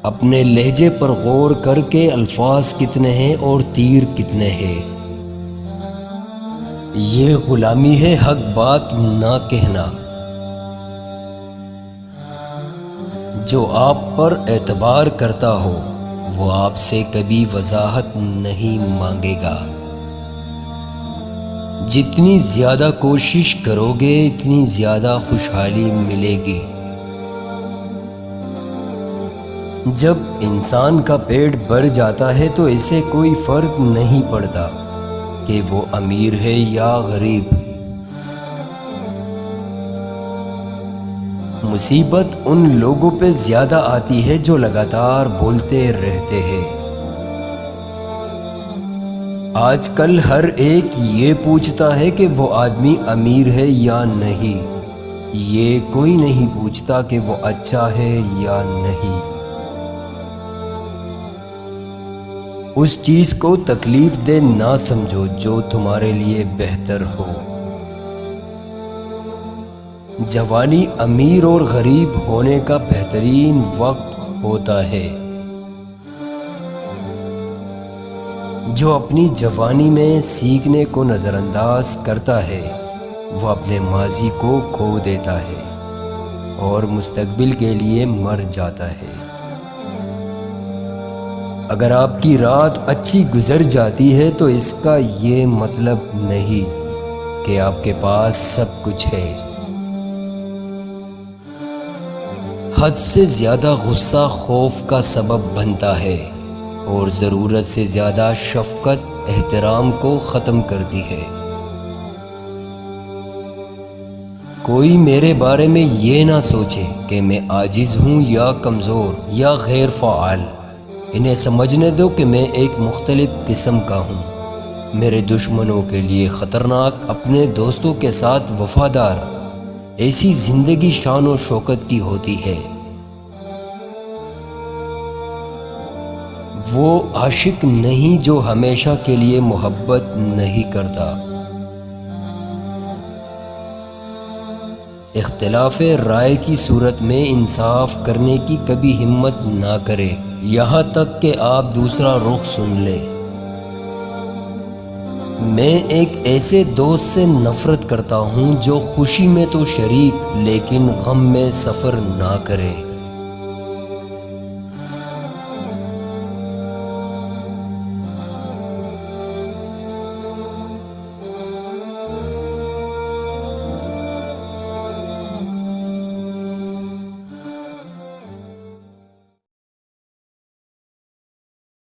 اپنے لہجے پر غور کر کے الفاظ کتنے ہیں اور تیر کتنے ہیں۔ یہ غلامی ہے حق بات نہ کہنا۔ جو آپ پر اعتبار کرتا ہو وہ آپ سے کبھی وضاحت نہیں مانگے گا۔ جتنی زیادہ کوشش کرو گے اتنی زیادہ خوشحالی ملے گی۔ جب انسان کا پیٹ بھر جاتا ہے تو اسے کوئی فرق نہیں پڑتا کہ وہ امیر ہے یا غریب۔ مصیبت ان لوگوں پہ زیادہ آتی ہے جو لگاتار بولتے رہتے ہیں۔ آج کل ہر ایک یہ پوچھتا ہے کہ وہ آدمی امیر ہے یا نہیں، یہ کوئی نہیں پوچھتا کہ وہ اچھا ہے یا نہیں۔ اس چیز کو تکلیف دہ نہ سمجھو جو تمہارے لیے بہتر ہو۔ جوانی امیر اور غریب ہونے کا بہترین وقت ہوتا ہے۔ جو اپنی جوانی میں سیکھنے کو نظر انداز کرتا ہے وہ اپنے ماضی کو کھو دیتا ہے اور مستقبل کے لیے مر جاتا ہے۔ اگر آپ کی رات اچھی گزر جاتی ہے تو اس کا یہ مطلب نہیں کہ آپ کے پاس سب کچھ ہے۔ حد سے زیادہ غصہ خوف کا سبب بنتا ہے اور ضرورت سے زیادہ شفقت احترام کو ختم کرتی ہے۔ کوئی میرے بارے میں یہ نہ سوچے کہ میں عاجز ہوں یا کمزور یا غیر فعال۔ انہیں سمجھنے دو کہ میں ایک مختلف قسم کا ہوں، میرے دشمنوں کے لیے خطرناک، اپنے دوستوں کے ساتھ وفادار۔ ایسی زندگی شان و شوکت کی ہوتی ہے۔ وہ عاشق نہیں جو ہمیشہ کے لیے محبت نہیں کرتا۔ اختلاف رائے کی صورت میں انصاف کرنے کی کبھی ہمت نہ کرے یہاں تک کہ آپ دوسرا رخ سن لیں۔ میں ایک ایسے دوست سے نفرت کرتا ہوں جو خوشی میں تو شریک لیکن غم میں سفر نہ کرے۔